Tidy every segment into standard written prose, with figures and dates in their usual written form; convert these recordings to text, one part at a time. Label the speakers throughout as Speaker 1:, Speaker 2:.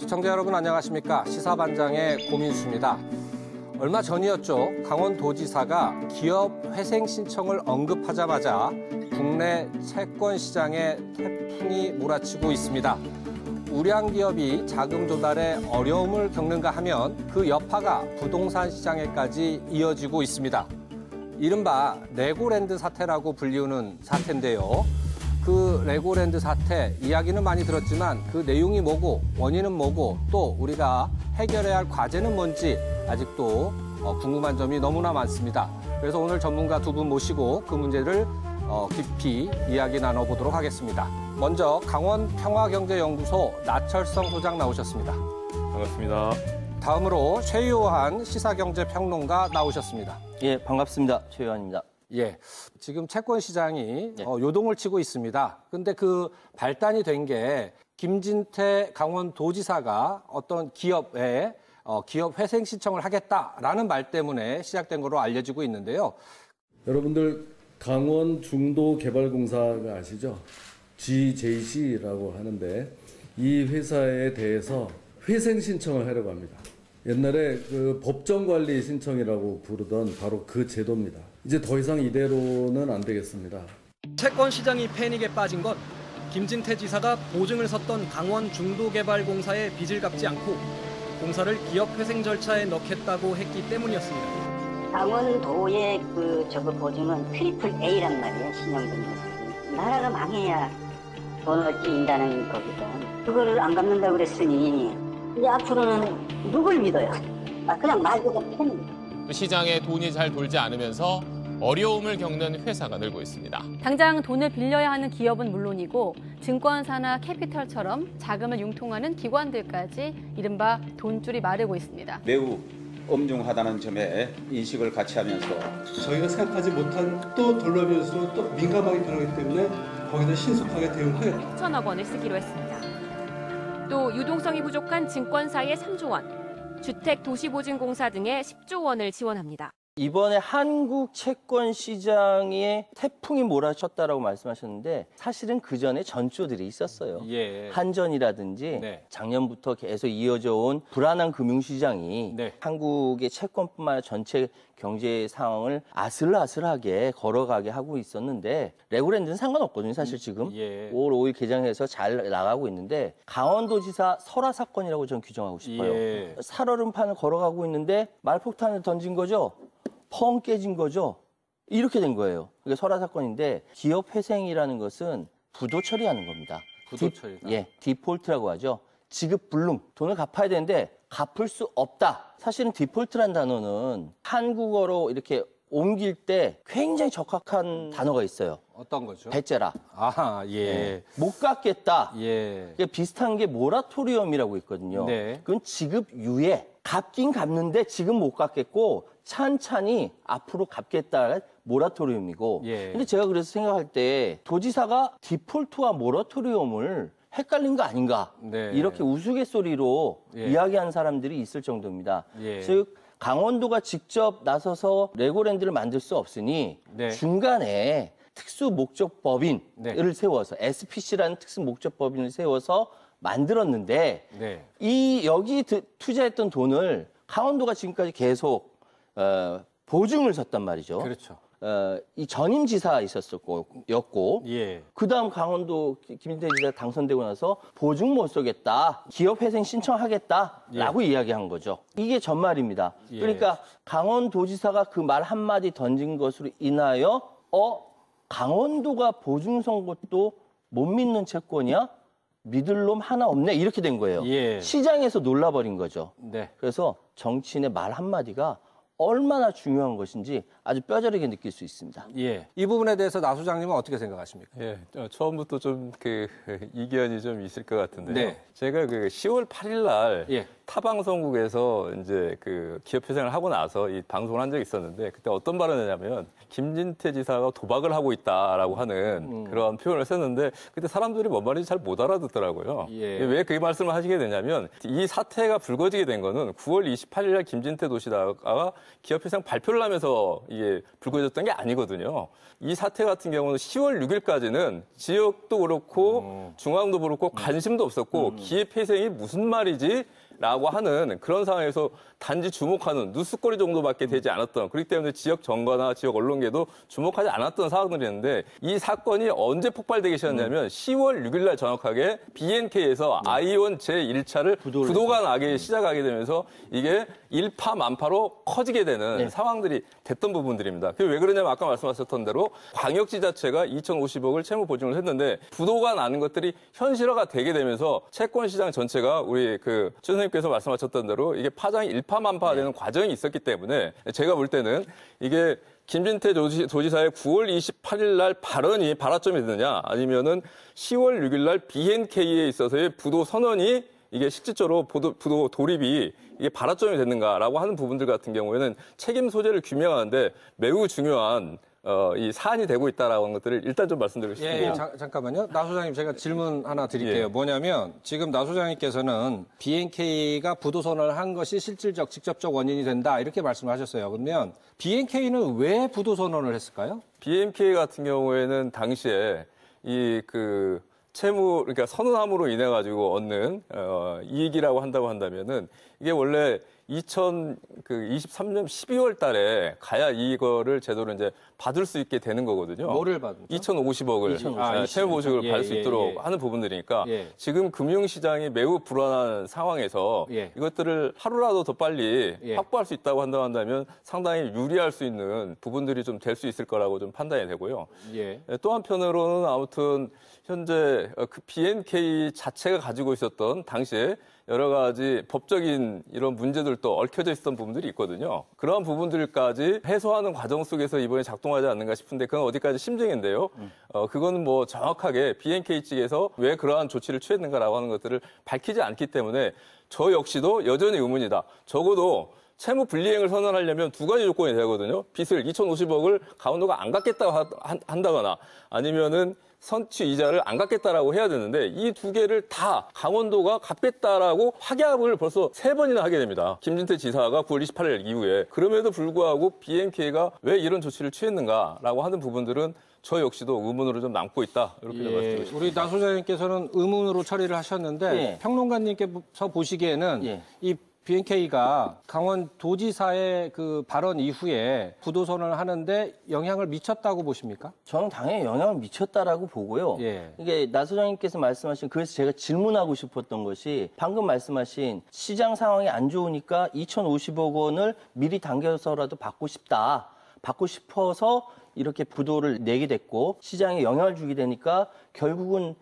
Speaker 1: 시청자 여러분 안녕하십니까? 시사반장의 고민수입니다. 얼마 전이었죠. 강원도지사가 기업 회생 신청을 언급하자마자 국내 채권 시장에 태풍이 몰아치고 있습니다. 우량 기업이 자금 조달에 어려움을 겪는가 하면 그 여파가 부동산 시장에까지 이어지고 있습니다. 이른바 레고랜드 사태라고 불리우는 사태인데요. 그 레고랜드 사태 이야기는 많이 들었지만 그 내용이 뭐고 원인은 뭐고 또 우리가 해결해야 할 과제는 뭔지 아직도 궁금한 점이 너무나 많습니다. 그래서 오늘 전문가 두 분 모시고 그 문제를 깊이 이야기 나눠보도록 하겠습니다. 먼저 강원평화경제연구소 나철성 소장 나오셨습니다.
Speaker 2: 반갑습니다.
Speaker 1: 다음으로 최요한 시사경제평론가 나오셨습니다.
Speaker 3: 예, 반갑습니다. 최요한입니다.
Speaker 1: 예, 지금 채권 시장이 요동을 치고 있습니다. 근데 그 발단이 된 게 김진태 강원도지사가 어떤 기업에 기업 회생 신청을 하겠다라는 말 때문에 시작된 것으로 알려지고 있는데요.
Speaker 4: 여러분들 강원 중도개발공사가 아시죠? GJC라고 하는데 이 회사에 대해서 회생 신청을 하려고 합니다. 옛날에 그 법정관리 신청이라고 부르던 바로 그 제도입니다. 이제 더 이상 이대로는 안 되겠습니다.
Speaker 5: 채권 시장이 패닉에 빠진 건 김진태 지사가 보증을 섰던 강원 중도개발공사의 빚을 갚지 않고 공사를 기업 회생 절차에 넣겠다고 했기 때문이었습니다.
Speaker 6: 강원도의 저거 보증은 트리플 A란 말이에요. 신용등급. 나라가 망해야 돈을 낀다는 거거든. 그거를 안 갚는다고 그랬으니 이제 앞으로는 누굴 믿어요? 그냥 말 그대로 팬.
Speaker 7: 시장에 돈이 잘 돌지 않으면서 어려움을 겪는 회사가 늘고 있습니다.
Speaker 8: 당장 돈을 빌려야 하는 기업은 물론이고 증권사나 캐피털처럼 자금을 융통하는 기관들까지 이른바 돈줄이 마르고 있습니다.
Speaker 9: 매우 엄중하다는 점에 인식을 같이 하면서
Speaker 10: 저희가 생각하지 못한 또 돌려면서 또 민감하게 변하기 때문에 거기다 신속하게 대응하겠다.
Speaker 11: 1천억 원을 쓰기로 했습니다. 또 유동성이 부족한 증권사의 3조 원, 주택도시보증공사 등의 10조 원을 지원합니다.
Speaker 3: 이번에 한국 채권 시장에 태풍이 몰아쳤다라고 말씀하셨는데 사실은 그 전에 전조들이 있었어요.
Speaker 1: 예.
Speaker 3: 한전이라든지 작년부터 계속 이어져 온 불안한 금융시장이 한국의 채권뿐만 아니라 전체 경제 상황을 아슬아슬하게 걸어가게 하고 있었는데 레고랜드는 상관없거든요. 사실 지금 5월 5일 개장해서 잘 나가고 있는데 강원도지사 설화 사건이라고 저는 규정하고 싶어요. 살얼음판을 걸어가고 있는데 말폭탄을 던진 거죠. 펑 깨진 거죠. 이렇게 된 거예요. 그게 설화 사건인데 기업 회생이라는 것은 부도 처리하는 겁니다.
Speaker 1: 부도 처리다.
Speaker 3: 디폴트라고 하죠. 지급 불능. 돈을 갚아야 되는데 갚을 수 없다. 사실은 디폴트란 단어는 한국어로 이렇게 옮길 때 굉장히 적합한 단어가 있어요.
Speaker 1: 어떤 거죠?
Speaker 3: 배째라.
Speaker 1: 아, 예.
Speaker 3: 못 갚겠다.
Speaker 1: 예.
Speaker 3: 비슷한 게 모라토리엄이라고 있거든요. 그건 지급 유예. 갚긴 갚는데 지금 못 갚겠고 찬찬히 앞으로 갚겠다. 모라토리엄이고. 근데 제가 그래서 생각할 때 도지사가 디폴트와 모라토리엄을 헷갈린 거 아닌가. 이렇게 우스갯소리로 이야기하는 사람들이 있을 정도입니다. 즉 강원도가 직접 나서서 레고랜드를 만들 수 없으니 중간에 특수목적법인을 세워서 SPC라는 특수목적법인을 세워서 만들었는데 여기 투자했던 돈을 강원도가 지금까지 계속 보증을 섰단 말이죠.
Speaker 1: 그렇죠.
Speaker 3: 이 전임 지사 있었고 그다음 강원도 김진태 지사 당선되고 나서 보증 못 서겠다, 기업 회생 신청하겠다라고 이야기한 거죠. 이게 전말입니다. 그러니까 강원도지사가 그 말 한마디 던진 것으로 인하여 강원도가 보증 선 것도 못 믿는 채권이야? 믿을 놈 하나 없네 이렇게 된 거예요. 시장에서 놀라버린 거죠. 그래서 정치인의 말 한마디가 얼마나 중요한 것인지 아주 뼈저리게 느낄 수 있습니다.
Speaker 1: 이 부분에 대해서 나 소장님은 어떻게 생각하십니까?
Speaker 2: 처음부터 좀 이견이 좀 있을 것 같은데요. 제가 10월 8일 날 타 방송국에서 이제 그 기업 회생을 하고 나서 이 방송을 한 적이 있었는데 그때 어떤 발언을 했냐면 김진태 지사가 도박을 하고 있다라고 하는 그런 표현을 썼는데 그때 사람들이 뭔 말인지 잘 못 알아듣더라고요. 왜 그 말씀을 하시게 되냐면 이 사태가 불거지게 된 거는 9월 28일 날 김진태 도지사가 기업 회생 발표를 하면서 이게 불거졌던 게 아니거든요. 이 사태 같은 경우는 10월 6일까지는 지역도 그렇고 중앙도 그렇고 관심도 없었고 기업 회생이 무슨 말이지? 라고 하는 그런 상황에서 단지 주목하는 뉴스거리 정도밖에 되지 않았던 그렇기 때문에 지역 정가나 지역 언론계도 주목하지 않았던 사항들이었는데 이 사건이 언제 폭발되기 시작했냐면 10월 6일 날 정확하게 BNK에서 아이온 제1차를 부도가 나기 시작하게 되면서 이게 일파만파로 커지게 되는 상황들이 됐던 부분들입니다. 그게 왜 그러냐면 아까 말씀하셨던 대로 광역지자체가 2,050억을 채무 보증을 했는데 부도가 나는 것들이 현실화가 되게 되면서 채권시장 전체가 우리 그 최 선생님께서 말씀하셨던 대로 이게 파장이 일파만파되는 과정이 있었기 때문에 제가 볼 때는 이게 김진태 도지사의 9월 28일 날 발언이 발화점이 되느냐 아니면은 10월 6일 날 BNK에 있어서의 부도 선언이 이게 실질적으로 부도 돌입이 이게 발화점이 됐는가라고 하는 부분들 같은 경우에는 책임 소재를 규명하는데 매우 중요한 이 사안이 되고 있다라는 것들을 일단 좀 말씀드리고 싶습니다.
Speaker 1: 잠깐만요. 나 소장님 제가 질문 하나 드릴게요. 뭐냐면 지금 나 소장님께서는 BNK가 부도선언을 한 것이 실질적, 직접적 원인이 된다 이렇게 말씀하셨어요. 그러면 BNK는 왜 부도선언을 했을까요?
Speaker 2: BNK 같은 경우에는 당시에 이 그 채무 그러니까 선언함으로 인해 가지고 얻는 이익이라고 한다고 한다면은 이게 원래 2023년 12월 달에 가야 이거를 제도로 이제 받을 수 있게 되는 거거든요.
Speaker 1: 뭐를 받는
Speaker 2: 2,050억을 채무 보증을 받을 수 있도록 하는 부분들이니까 지금 금융시장이 매우 불안한 상황에서 이것들을 하루라도 더 빨리 확보할 수 있다고 한다면 상당히 유리할 수 있는 부분들이 좀 될 수 있을 거라고 좀 판단이 되고요. 또 한편으로는 아무튼 현재 그 BNK 자체가 가지고 있었던 당시에 여러 가지 법적인 이런 문제들도 얽혀져 있었던 부분들이 있거든요. 그러한 부분들까지 해소하는 과정 속에서 이번에 작동하지 않는가 싶은데 그건 어디까지 심증인데요. 그거는 뭐 정확하게 BNK 측에서 왜 그러한 조치를 취했는가라고 하는 것들을 밝히지 않기 때문에 저 역시도 여전히 의문이다. 적어도 채무 불이행을 선언하려면 두 가지 조건이 되거든요. 빚을 2,050억을 강원도가 안 갚겠다고 한다거나 아니면은 선취 이자를 안 갚겠다라고 해야 되는데 이 두 개를 다 강원도가 갚겠다라고 확약을 벌써 3번이나 하게 됩니다. 김진태 지사가 9월 28일 이후에 그럼에도 불구하고 BNK가 왜 이런 조치를 취했는가라고 하는 부분들은 저 역시도 의문으로 좀 남고 있다. 이렇게 말씀드리고 싶습니다.
Speaker 1: 우리 나 소장님께서는 의문으로 처리를 하셨는데 평론가님께서 보시기에는 이 BNK가 강원도지사의 그 발언 이후에 부도선언을 하는데 영향을 미쳤다고 보십니까?
Speaker 3: 저는 당연히 영향을 미쳤다라고 보고요. 이게 나 소장님께서 말씀하신 그래서 제가 질문하고 싶었던 것이 방금 말씀하신 시장 상황이 안 좋으니까 2,050억 원을 미리 당겨서라도 받고 싶다. 받고 싶어서 이렇게 부도를 내게 됐고 시장에 영향을 주게 되니까 결국은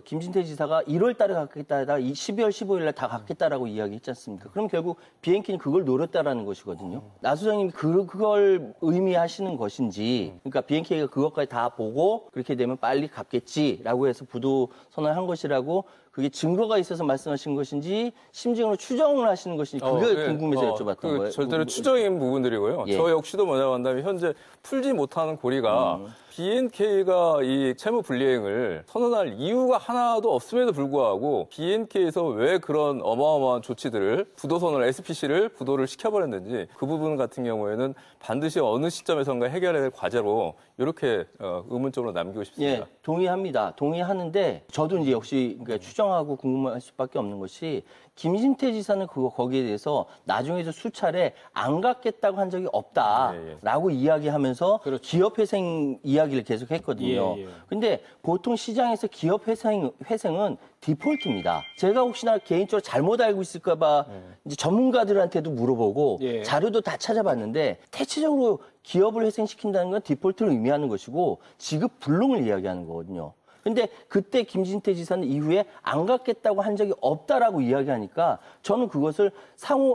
Speaker 3: 김진태 지사가 1월 달에 갚겠다 하다가 12월 15일 날 다 갚겠다라고 이야기했지 않습니까? 그럼 결국 BNK는 그걸 노렸다라는 것이거든요. 나 소장님이 그걸 의미하시는 것인지, 그러니까 BNK가 그것까지 다 보고 그렇게 되면 빨리 갚겠지라고 해서 부도 선언한 것이라고 그게 증거가 있어서 말씀하신 것인지 심증으로 추정을 하시는 것인지 그게 궁금해서 여쭤봤던 거예요.
Speaker 2: 절대로 추정인 부분들이고요. 저 역시도 뭐냐고 한다면 현재 풀지 못하는 고리가 BNK가 이 채무 불이행을 선언할 이유가 하나도 없음에도 불구하고 BNK에서 왜 그런 어마어마한 조치들을 부도선언을 SPC를 부도를 시켜버렸는지 그 부분 같은 경우에는 반드시 어느 시점에선가 해결해야 될 과제로 이렇게 의문점으로 남기고 싶습니다.
Speaker 3: 동의합니다. 동의하는데 저도 이제 역시 그러니까 추정하고 궁금할 수밖에 없는 것이 김진태 지사는 거기에 대해서 나중에도 수차례 안 갚겠다고 한 적이 없다라고 이야기하면서 기업회생 이야기를 계속했거든요. 근데 보통 시장에서 기업회생은 디폴트입니다. 제가 혹시나 개인적으로 잘못 알고 있을까 봐 이제 전문가들한테도 물어보고 자료도 다 찾아봤는데 대체적으로 기업을 회생시킨다는 건 디폴트를 의미하는 것이고 지급 불능을 이야기하는 거거든요. 근데 그때 김진태 지사는 이후에 안 갚겠다고 한 적이 없다라고 이야기하니까 저는 그것을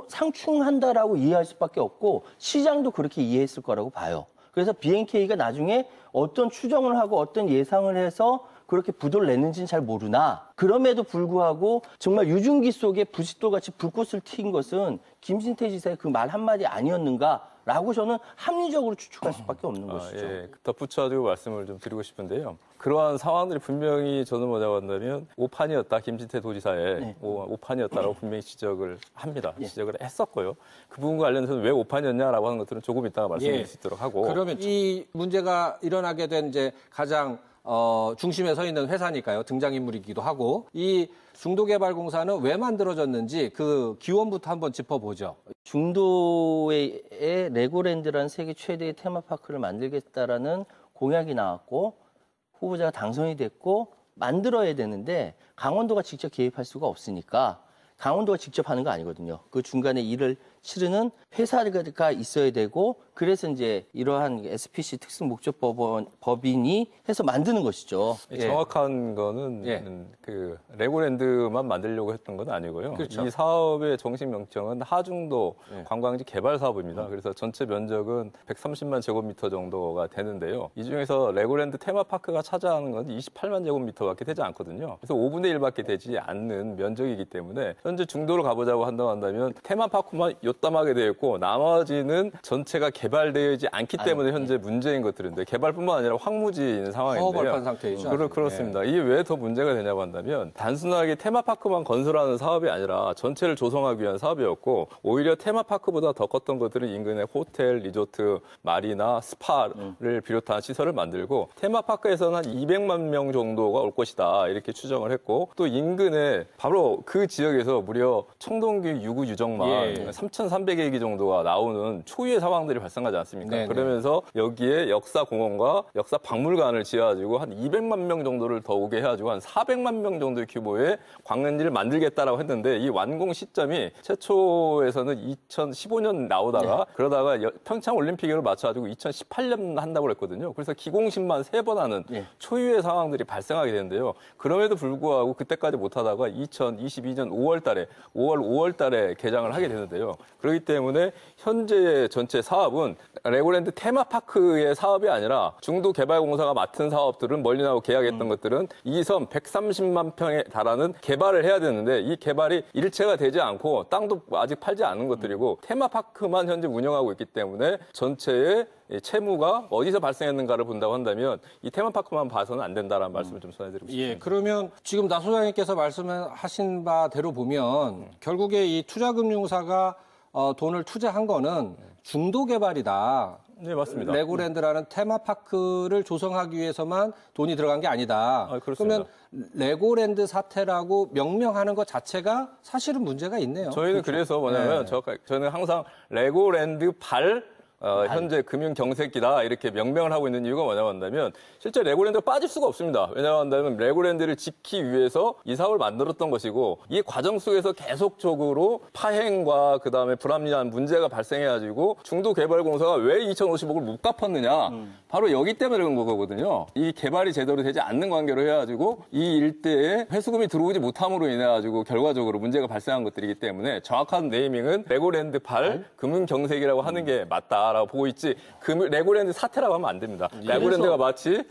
Speaker 3: 상충한다라고 이해할 수밖에 없고 시장도 그렇게 이해했을 거라고 봐요. 그래서 BNK가 나중에 어떤 추정을 하고 어떤 예상을 해서 그렇게 부도를 냈는지는 잘 모르나 그럼에도 불구하고 정말 유증기 속에 부싯돌같이 불꽃을 튄 것은 김진태 지사의 그 말 한마디 아니었는가라고 저는 합리적으로 추측할 수밖에 없는 것이죠.
Speaker 2: 예, 덧붙여가지고 말씀을 좀 드리고 싶은데요. 그러한 상황들이 분명히 저는 뭐냐고 한다면 오판이었다. 김진태 도지사의
Speaker 3: 네.
Speaker 2: 오판이었다라고 분명히 지적을 합니다. 지적을 했었고요. 그 부분과 관련해서는 왜 오판이었냐라고 하는 것들은 조금 이따가 말씀드릴 수 있도록 하고.
Speaker 1: 그러면 이 문제가 일어나게 된 이제 가장 중심에 서 있는 회사니까요. 등장인물이기도 하고 이 중도개발공사는 왜 만들어졌는지 그 기원부터 한번 짚어보죠.
Speaker 3: 중도에 레고랜드라는 세계 최대의 테마파크를 만들겠다라는 공약이 나왔고 후보자가 당선이 됐고 만들어야 되는데 강원도가 직접 개입할 수가 없으니까 강원도가 직접 하는 거 아니거든요. 그 중간에 일을 치르는 회사가 있어야 되고 그래서 이제 이러한 SPC 특수목적법인이 해서 만드는 것이죠.
Speaker 2: 정확한 거는 그 레고랜드만 만들려고 했던 건 아니고요.
Speaker 1: 그렇죠.
Speaker 2: 이 사업의 정식 명칭은 하중도 관광지 개발 사업입니다. 그래서 전체 면적은 130만 제곱미터 정도가 되는데요. 이 중에서 레고랜드 테마파크가 차지하는 건 28만 제곱미터밖에 되지 않거든요. 그래서 5분의 1밖에 되지 않는 면적이기 때문에 현재 중도를 가보자고 한다면 테마파크만 요담하게 되어 있고 나머지는 전체가 개발되어 있지 않기 때문에 현재 문제인 것들인데 개발뿐만 아니라 황무지인 상황인데요.
Speaker 1: 허벌판 상태이죠.
Speaker 2: 그렇습니다. 이게 왜 더 문제가 되냐고 한다면 단순하게 테마파크만 건설하는 사업이 아니라 전체를 조성하기 위한 사업이었고 오히려 테마파크보다 더 컸던 것들은 인근에 호텔, 리조트, 마리나, 스파를 비롯한 시설을 만들고 테마파크에서는 한 200만 명 정도가 올 것이다 이렇게 추정을 했고 또 인근에 바로 그 지역에서 무려 청동기 유구 유적만 3,300여 기 정도가 나오는 초유의 상황들이 발생하지 않습니까?
Speaker 1: 네네.
Speaker 2: 그러면서 여기에 역사공원과 역사박물관을 지어가지고 한 200만 명 정도를 더 오게 해가지고 한 400만 명 정도의 규모의 관광지를 만들겠다라고 했는데 이 완공 시점이 최초에서는 2015년 나오다가 그러다가 평창올림픽으로 맞춰가지고 2018년 한다고 그랬거든요. 그래서 기공식만 3번 하는 초유의 상황들이 발생하게 되는데요. 그럼에도 불구하고 그때까지 못하다가 2022년 5월 달에 개장을 하게 되는데요. 그렇기 때문에 현재의 전체 사업은 레고랜드 테마파크의 사업이 아니라 중도개발공사가 맡은 사업들은 멀리 나고 계약했던 것들은 이 섬 130만 평에 달하는 개발을 해야 되는데 이 개발이 일체가 되지 않고 땅도 아직 팔지 않은 것들이고 테마파크만 현재 운영하고 있기 때문에 전체의 채무가 어디서 발생했는가를 본다고 한다면 이 테마파크만 봐서는 안 된다라는 말씀을 좀 전해드리고 싶습니다.
Speaker 1: 그러면 지금 나 소장님께서 말씀하신 바대로 보면 결국에 이 투자금융사가 돈을 투자한 거는 중도개발이다.
Speaker 2: 네, 맞습니다.
Speaker 1: 레고랜드라는 테마파크를 조성하기 위해서만 돈이 들어간 게 아니다.
Speaker 2: 그렇습니다.
Speaker 1: 그러면 레고랜드 사태라고 명명하는 것 자체가 사실은 문제가 있네요.
Speaker 2: 저희는 그래서 뭐냐면 저는 항상 레고랜드 현재 금융 경색기다 이렇게 명명을 하고 있는 이유가 뭐냐고 한다면 실제 레고랜드가 빠질 수가 없습니다. 왜냐하고 한다면 레고랜드를 짓기 위해서 이 사업을 만들었던 것이고 이 과정 속에서 계속적으로 파행과 그다음에 불합리한 문제가 발생해가지고 중도개발공사가 왜 2,050억을 못 갚았느냐 바로 여기 때문에 그런 거거든요. 이 개발이 제대로 되지 않는 관계로 해가지고 이 일대에 회수금이 들어오지 못함으로 인해가지고 결과적으로 문제가 발생한 것들이기 때문에 정확한 네이밍은 레고랜드 금융 경색이라고 하는 게 맞다. 라고 보고 있지 레고랜드 사태라고 하면 안 됩니다. 레고랜드가 마치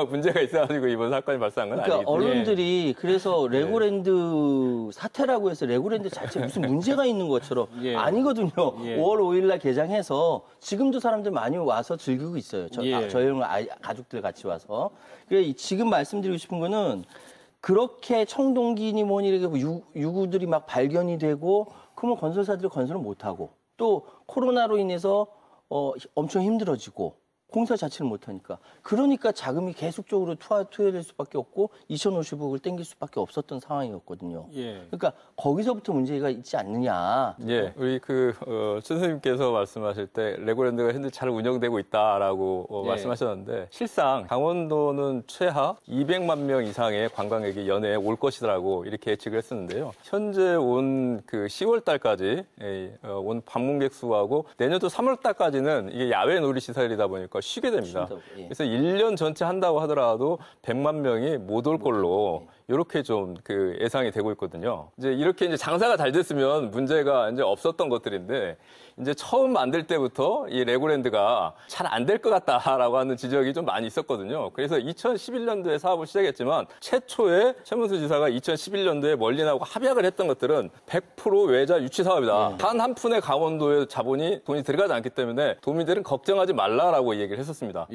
Speaker 2: 문제가 있어가지고 이번 사건이 발생한 건 아니기 때문에.
Speaker 3: 언론들이 그래서 레고랜드 사태라고 해서 레고랜드 자체에 무슨 문제가 있는 것처럼 아니거든요. 5월 5일 날 개장해서 지금도 사람들 많이 와서 즐기고 있어요. 저희 가족들 같이 와서. 그래 지금 말씀드리고 싶은 거는 그렇게 청동기니 뭐니 이렇게 유구들이 막 발견이 되고 그러면 건설사들이 건설을 못하고 또 코로나로 인해서 엄청 힘들어지고 공사 자체를 못하니까 그러니까 자금이 계속적으로 투여될 수밖에 없고 2,050억을 땡길 수밖에 없었던 상황이었거든요. 그러니까 거기서부터 문제가 있지 않느냐.
Speaker 2: 우리 선생님께서 말씀하실 때 레고랜드가 현재 잘 운영되고 있다라고 말씀하셨는데 실상 강원도는 최하 200만 명 이상의 관광객이 연애에 올 것이라고 이렇게 예측을 했었는데요. 현재 온 10월 달까지 온 방문객 수하고 내년도 3월 달까지는 이게 야외 놀이 시설이다 보니까 쉬게 됩니다. 그래서 1년 전체 한다고 하더라도 100만 명이 못 올 걸로 이렇게 좀 그 예상이 되고 있거든요. 이제 이렇게 이제 장사가 잘 됐으면 문제가 이제 없었던 것들인데 이제 처음 만들 때부터 이 레고랜드가 잘 안 될 것 같다라고 하는 지적이 좀 많이 있었거든요. 그래서 2011년도에 사업을 시작했지만 최초에 최문수 지사가 2011년도에 멀린하고 합약을 했던 것들은 100% 외자 유치 사업이다. 단 한 푼의 강원도의 돈이 들어가지 않기 때문에 도민들은 걱정하지 말라라고 얘기를 했었습니다.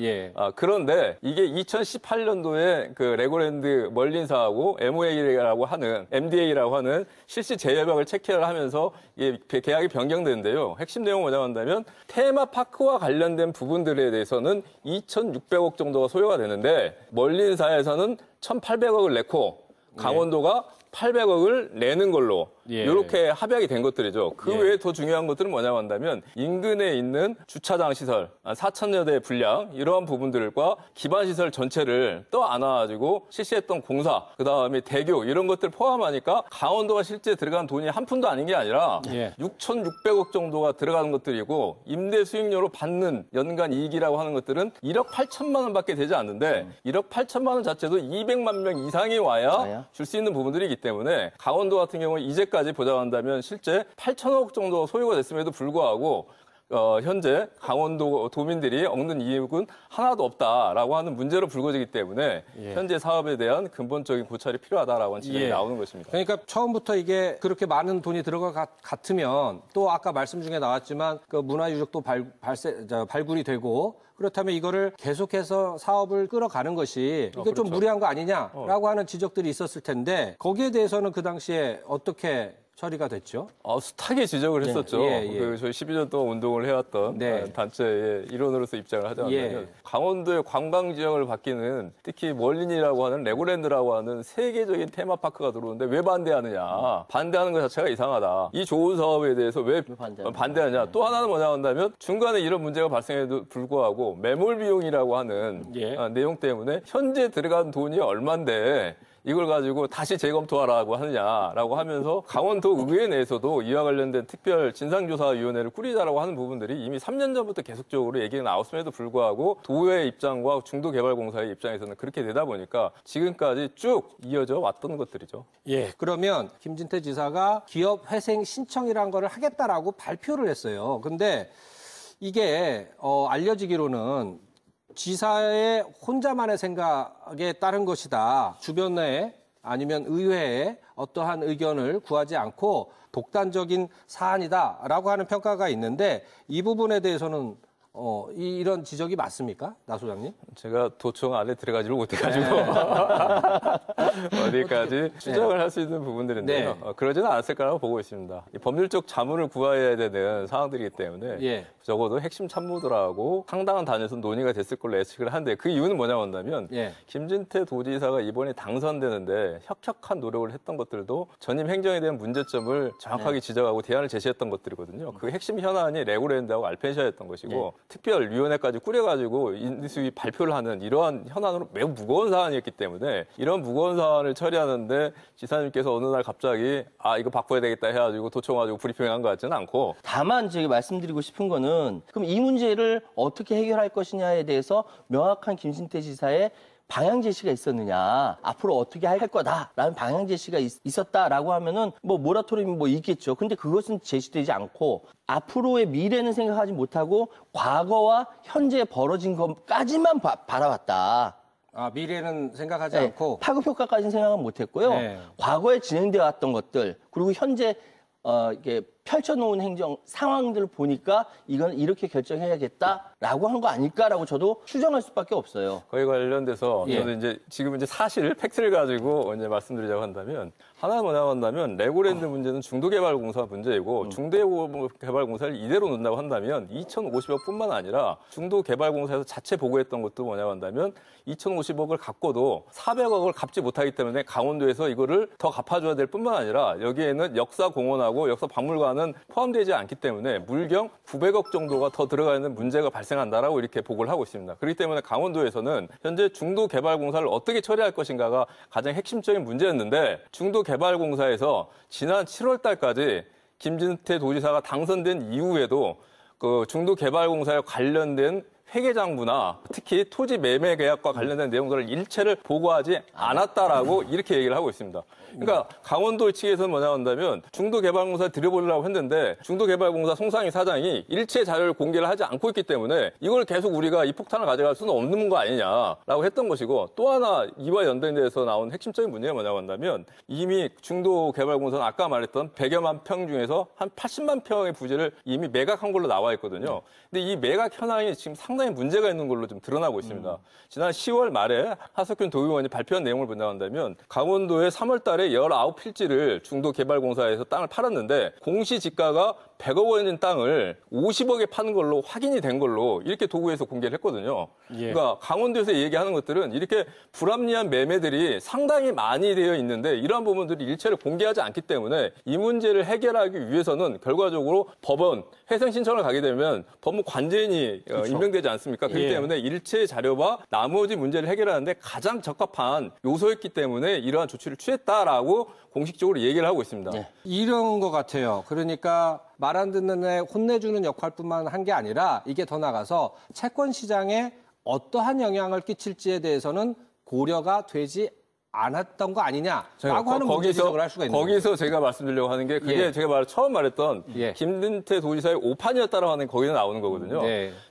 Speaker 2: 그런데 이게 2018년도에 그 레고랜드 멀린사하고 MOA라고 하는 MDA라고 하는 실시 재협약을 체결을 하면서 이 계약이 변경되는데요. 핵심 내용은 뭐냐고 한다면 테마파크와 관련된 부분들에 대해서는 2,600억 정도가 소요가 되는데 멀린사에서는 1,800억을 냈고 강원도가 800억을 내는 걸로 이렇게 합약이 된 것들이죠. 그 외에 더 중요한 것들은 뭐냐고 한다면 인근에 있는 주차장 시설 4,000여 대 분량 이러한 부분들과 기반 시설 전체를 떠안아가지고 실시했던 공사 그다음에 대교 이런 것들 포함하니까 강원도가 실제 들어간 돈이 한 푼도 아닌 게 아니라 6,600억 정도가 들어가는 것들이고 임대 수익료로 받는 연간 이익이라고 하는 것들은 1억 8천만 원밖에 되지 않는데 1억 8천만 원 자체도 200만 명 이상이 와야 줄 수 있는 부분들이기 때문에 강원도 같은 경우는 이제까지 보자한다면 실제 8천억 정도 소요가 됐음에도 불구하고 현재 강원도 도민들이 얻는 이익은 하나도 없다라고 하는 문제로 불거지기 때문에 현재 사업에 대한 근본적인 고찰이 필요하다라고 하는 지적이 나오는 것입니다.
Speaker 1: 그러니까 처음부터 이게 그렇게 많은 돈이 들어갈 것 같으면 또 아까 말씀 중에 나왔지만 그 문화유적도 발굴이 되고 그렇다면 이거를 계속해서 사업을 끌어가는 것이 이게 좀 무리한 거 아니냐라고 하는 지적들이 있었을 텐데 거기에 대해서는 그 당시에 어떻게 처리가 됐죠?
Speaker 2: 숱하게 지적을 했었죠. 그 저희 12년 동안 운동을 해왔던 단체의 일원으로서 입장을 하자면 강원도의 관광 지형을 바뀌는 특히 멀린이라고 하는 레고랜드라고 하는 세계적인 테마파크가 들어오는데 왜 반대하느냐. 반대하는 것 자체가 이상하다. 이 좋은 사업에 대해서 왜 반대하냐. 또 하나는 뭐냐 한다면 중간에 이런 문제가 발생해도 불구하고 매몰 비용이라고 하는 내용 때문에 현재 들어간 돈이 얼만데 이걸 가지고 다시 재검토하라고 하느냐라고 하면서 강원도 의회 내에서도 이와 관련된 특별 진상조사위원회를 꾸리자라고 하는 부분들이 이미 3년 전부터 계속적으로 얘기가 나왔음에도 불구하고 도의 입장과 중도개발공사의 입장에서는 그렇게 되다 보니까 지금까지 쭉 이어져 왔던 것들이죠.
Speaker 1: 그러면 김진태 지사가 기업 회생 신청이라는 걸 하겠다라고 발표를 했어요. 근데 이게 알려지기로는 지사의 혼자만의 생각에 따른 것이다. 주변에 아니면 의회에 어떠한 의견을 구하지 않고 독단적인 사안이다라고 하는 평가가 있는데 이 부분에 대해서는 이런 지적이 맞습니까? 나 소장님?
Speaker 2: 제가 도청 안에 들어가지를 못해가지고 어디까지 추정을 할 수 있는 부분들인데요. 그러지는 않았을 거라고 보고 있습니다. 법률적 자문을 구해야 되는 상황들이기 때문에 적어도 핵심 참모들하고 상당한 단에서 논의가 됐을 걸로 예측을 하는데 그 이유는 뭐냐고 한다면 김진태 도지사가 이번에 당선되는데 혁혁한 노력을 했던 것들도 전임 행정에 대한 문제점을 정확하게 지적하고 대안을 제시했던 것들이거든요. 그 핵심 현안이 레고랜드하고 알펜시아였던 것이고 특별위원회까지 꾸려가지고 인수위 발표를 하는 이러한 현안으로 매우 무거운 사안이었기 때문에 이런 무거운 사안을 처리하는데 지사님께서 어느 날 갑자기 이거 바꿔야 되겠다 해가지고 도청 가지고 브리핑한 것 같지는 않고
Speaker 3: 다만 제가 말씀드리고 싶은 거는 그럼 이 문제를 어떻게 해결할 것이냐에 대해서 명확한 김진태 지사의 방향 제시가 있었느냐, 앞으로 어떻게 할 거다라는 방향 제시가 있었다라고 하면은 모라토리움이 있겠죠. 근데 그것은 제시되지 않고 앞으로의 미래는 생각하지 못하고 과거와 현재 벌어진 것까지만 바라봤다.
Speaker 1: 미래는 생각하지 않고
Speaker 3: 파급 효과까지는 생각은 못했고요. 과거에 진행되어 왔던 것들 그리고 현재 이게 펼쳐놓은 행정 상황들을 보니까 이건 이렇게 결정해야겠다라고 한 거 아닐까라고 저도 추정할 수밖에 없어요.
Speaker 2: 거기에 관련돼서 저는 지금 사실 팩트를 가지고 이제 말씀드리자고 한다면 하나 뭐냐고 한다면 레고랜드 문제는 중도개발공사 문제이고 중도개발공사를 이대로 놓는다고 한다면 2,050억뿐만 아니라 중도개발공사에서 자체 보고했던 것도 뭐냐고 한다면 2,050억을 갚고도 400억을 갚지 못하기 때문에 강원도에서 이거를 더 갚아줘야 될 뿐만 아니라 여기에는 역사공원하고 역사박물관은 포함되지 않기 때문에 물경 900억 정도가 더 들어가 있는 문제가 발생한다라고 이렇게 보고를 하고 있습니다. 그렇기 때문에 강원도에서는 현재 중도개발공사를 어떻게 처리할 것인가가 가장 핵심적인 문제였는데 중도개발공사에서 지난 7월 달까지 김진태 도지사가 당선된 이후에도 그 중도개발공사에 관련된 회계장부나 특히 토지 매매 계약과 관련된 내용들을 일체를 보고하지 않았다라고 이렇게 얘기를 하고 있습니다. 그러니까 강원도 측에서는 뭐냐 한다면 중도개발공사에 들여보려고 했는데 중도개발공사 송상희 사장이 일체 자료를 공개를 하지 않고 있기 때문에 이걸 계속 우리가 이 폭탄을 가져갈 수는 없는 거 아니냐라고 했던 것이고, 또 하나 이와 연관돼서 나온 핵심적인 문제가 뭐냐고 한다면 이미 중도개발공사는 아까 말했던 100여만 평 중에서 한 80만 평의 부지를 이미 매각한 걸로 나와 있거든요. 근데 이 매각 현황이 지금 상당히 문제가 있는 걸로 좀 드러나고 있습니다. 지난 10월 말에 하석균 도의원이 발표한 내용을 본다고 한다면 강원도에 3월 달에 19필지를 중도개발공사에서 땅을 팔았는데 공시지가가 100억 원인 땅을 50억에 파는 걸로 확인이 된 걸로 이렇게 도구에서 공개를 했거든요. 그러니까 강원도에서 얘기하는 것들은 이렇게 불합리한 매매들이 상당히 많이 되어 있는데 이러한 부분들이 일체를 공개하지 않기 때문에 이 문제를 해결하기 위해서는 결과적으로 법원 회생 신청을 가게 되면 법무 관제인이 임명되지 않습니까? 그렇기 때문에 일체 자료와 나머지 문제를 해결하는데 가장 적합한 요소였기 때문에 이러한 조치를 취했다라고 공식적으로 얘기를 하고 있습니다.
Speaker 1: 이런 것 같아요. 그러니까 말 안 듣는 애 혼내주는 역할뿐만 한 게 아니라 이게 더 나가서 채권 시장에 어떠한 영향을 끼칠지에 대해서는 고려가 되지 않았던 거 아니냐라고 하는 문제 지적을 할 수가 있는 거죠.
Speaker 2: 거기서 제가 말씀드리려고 하는 게 그게 제가 처음 말했던 김진태 도지사의 오판이었다라고 하는 거기서 나오는 거거든요.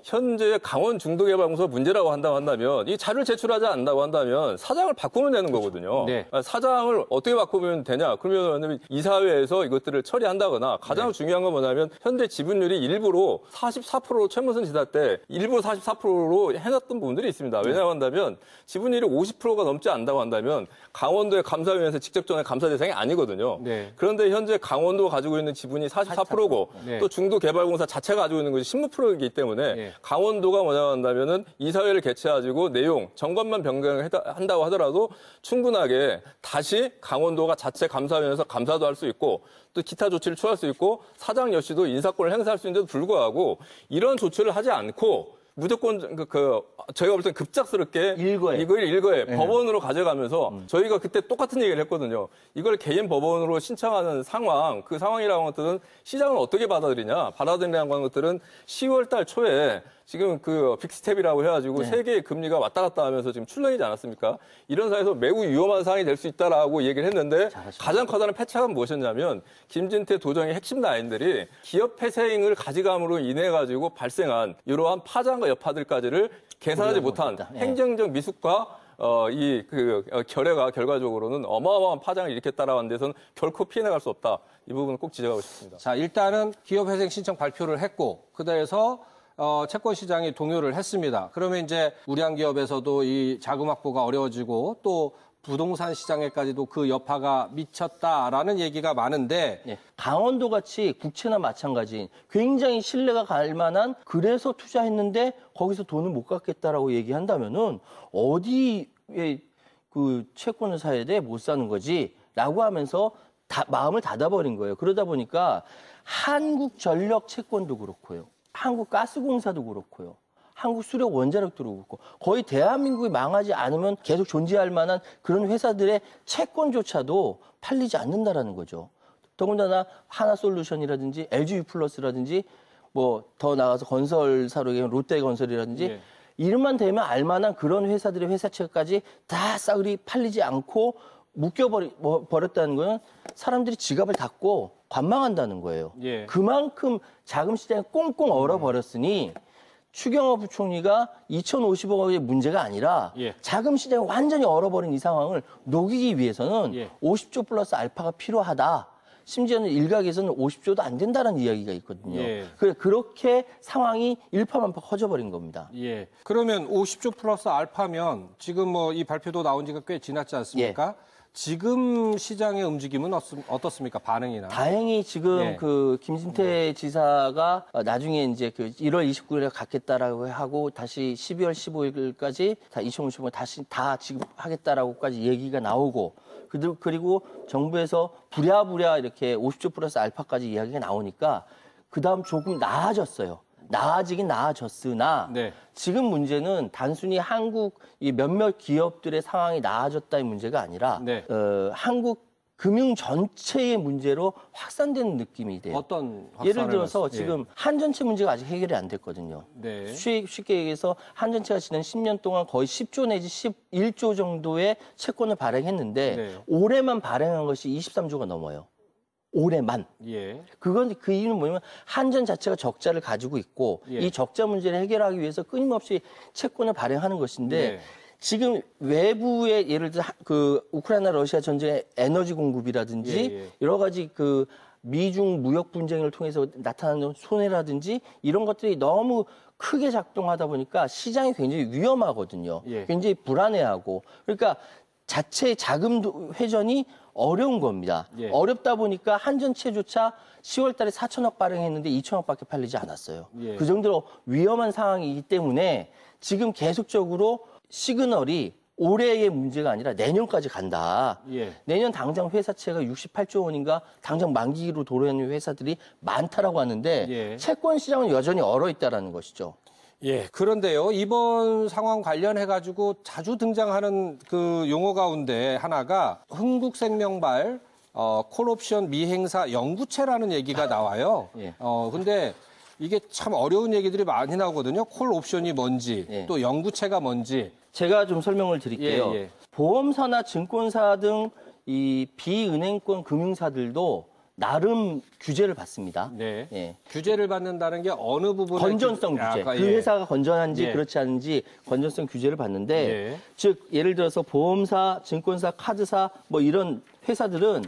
Speaker 2: 현재 강원 중도개발공사 문제라고 한다면 이 자료를 제출하지 않는다고 한다면 사장을 바꾸면 되는 거거든요. 사장을 어떻게 바꾸면 되냐? 그러면 이사회에서 이것들을 처리한다거나 가장 중요한 건 뭐냐면 현재 지분율이 일부러 44%로 최문순 지사 때 일부러 44%로 해놨던 부분들이 있습니다. 왜냐하고 한다면 지분율이 50%가 넘지 않는다고 한다면 강원도의 감사위원회에서 직접 전에 감사 대상이 아니거든요. 그런데 현재 강원도가 가지고 있는 지분이 44%고 또 중도개발공사 자체가 가지고 있는 것이 16%이기 때문에 강원도가 뭐냐고 한다면은 이사회를 개최해가지고 내용, 정관만 변경을 한다고 하더라도 충분하게 다시 강원도가 자체 감사위원회에서 감사도 할 수 있고 또 기타 조치를 취할 수 있고 사장 역시도 인사권을 행사할 수 있는데도 불구하고 이런 조치를 하지 않고 무조건 저희가 볼 땐 급작스럽게 이걸 일거에 법원으로 가져가면서 저희가 그때 똑같은 얘기를 했거든요. 이걸 개인 법원으로 신청하는 상황, 그 상황이라는 것들은 시장은 어떻게 받아들이냐? 받아들이는 것들은 10월 달 초에 지금 그 빅스텝이라고 해가지고 세계의 금리가 왔다 갔다 하면서 지금 출렁이지 않았습니까? 이런 상황에서 매우 위험한 상황이 될 수 있다라고 얘기를 했는데 가장 커다란 패착은 무엇이었냐면 김진태 도정의 핵심 라인들이 기업 회생을 가져감으로 인해 가지고 발생한 이러한 파장과 여파들까지를 계산하지 못한 행정적 미숙과 결례가 결과적으로는 어마어마한 파장을 일으켰다라는 데서는 결코 피해나갈 수 없다. 이 부분은 꼭 지적하고 싶습니다.
Speaker 1: 자, 일단은 기업 회생 신청 발표를 했고 그다음에서 채권 시장이 동요를 했습니다. 그러면 이제 우량 기업에서도 이 자금 확보가 어려워지고 또 부동산 시장에까지도 그 여파가 미쳤다라는 얘기가 많은데
Speaker 3: 강원도같이 국채나 마찬가지인 굉장히 신뢰가 갈 만한 그래서 투자했는데 거기서 돈을 못 갚겠다라고 얘기한다면은 어디에 그 채권을 사야 돼? 못 사는 거지라고 하면서 마음을 닫아버린 거예요. 그러다 보니까 한국전력 채권도 그렇고요. 한국가스공사도 그렇고요. 한국수력원자력도 그렇고 거의 대한민국이 망하지 않으면 계속 존재할 만한 그런 회사들의 채권조차도 팔리지 않는다라는 거죠. 더군다나 하나솔루션이라든지 LG유플러스라든지 뭐 더 나가서 건설사로 얘기하면 롯데건설이라든지 이름만 대면 알만한 그런 회사들의 회사채까지 다 싸그리 팔리지 않고 묶여버렸다는 거는 사람들이 지갑을 닫고 관망한다는 거예요. 그만큼 자금 시장이 꽁꽁 얼어버렸으니 추경호 부총리가 2,050억의 문제가 아니라 자금 시장이 완전히 얼어버린 이 상황을 녹이기 위해서는 50조 플러스 알파가 필요하다. 심지어는 일각에서는 50조도 안 된다는 이야기가 있거든요. 그렇게 상황이 일파만파 커져버린 겁니다.
Speaker 1: 그러면 50조 플러스 알파면 지금 뭐 이 발표도 나온 지가 꽤 지났지 않습니까? 지금 시장의 움직임은 어떻습니까? 반응이나.
Speaker 3: 다행히 지금 그 김진태 지사가 나중에 이제 그 1월 29일에 갖겠다라고 하고 다시 12월 15일까지 다 2050원 다시 다 지급하겠다라고까지 얘기가 나오고 그리고 정부에서 부랴부랴 이렇게 50조 플러스 알파까지 이야기가 나오니까 그다음 조금 나아졌어요. 나아지긴 나아졌으나 지금 문제는 단순히 한국 이 몇몇 기업들의 상황이 나아졌다의 문제가 아니라 한국 금융 전체의 문제로 확산되는 느낌이 돼요.
Speaker 1: 어떤
Speaker 3: 예를 들어서
Speaker 1: 말씀-
Speaker 3: 지금 한전채 문제가 아직 해결이 안 됐거든요.
Speaker 1: 네.
Speaker 3: 쉽게 얘기해서 한전채가 지난 10년 동안 거의 10조 내지 11조 정도의 채권을 발행했는데
Speaker 1: 네.
Speaker 3: 올해만 발행한 것이 23조가 넘어요. 올해만.
Speaker 1: 예.
Speaker 3: 그 이유는 뭐냐면 한전 자체가 적자를 가지고 있고
Speaker 1: 예.
Speaker 3: 이 적자 문제를 해결하기 위해서 끊임없이 채권을 발행하는 것인데
Speaker 1: 네.
Speaker 3: 지금 외부의 예를 들어 그 우크라이나 러시아 전쟁의 에너지 공급이라든지
Speaker 1: 예.
Speaker 3: 여러 가지 그 미중 무역 분쟁을 통해서 나타나는 손해라든지 이런 것들이 너무 크게 작동하다 보니까 시장이 굉장히 위험하거든요.
Speaker 1: 예.
Speaker 3: 굉장히 불안해하고 그러니까 자체 자금 회전이 어려운 겁니다.
Speaker 1: 예.
Speaker 3: 어렵다 보니까 한전채조차 10월 달에 4천억 발행했는데 2천억밖에 팔리지 않았어요.
Speaker 1: 예.
Speaker 3: 그 정도로 위험한 상황이기 때문에 지금 계속적으로 시그널이 올해의 문제가 아니라 내년까지 간다.
Speaker 1: 예.
Speaker 3: 내년 당장 회사채가 68조 원인가 당장 만기로 도래하는 회사들이 많다라고 하는데
Speaker 1: 예.
Speaker 3: 채권 시장은 여전히 얼어 있다라는 것이죠.
Speaker 1: 예, 그런데요, 이번 상황 관련해가지고 자주 등장하는 그 용어 가운데 하나가 흥국생명발 콜옵션 미행사 영구채라는 얘기가 나와요.
Speaker 3: 예.
Speaker 1: 근데 이게 참 어려운 얘기들이 많이 나오거든요. 콜옵션이 뭔지,
Speaker 3: 예.
Speaker 1: 또 영구채가 뭔지.
Speaker 3: 제가 좀 설명을 드릴게요.
Speaker 1: 예, 예.
Speaker 3: 보험사나 증권사 등 이 비은행권 금융사들도 나름 규제를 받습니다.
Speaker 1: 네.
Speaker 3: 예.
Speaker 1: 규제를 받는다는 게 어느 부분에
Speaker 3: 건전성 규제.
Speaker 1: 아까,
Speaker 3: 그
Speaker 1: 예.
Speaker 3: 회사가 건전한지
Speaker 1: 예.
Speaker 3: 그렇지 않은지 건전성 규제를 받는데
Speaker 1: 예.
Speaker 3: 즉 예를 들어서 보험사, 증권사, 카드사 뭐 이런 회사들은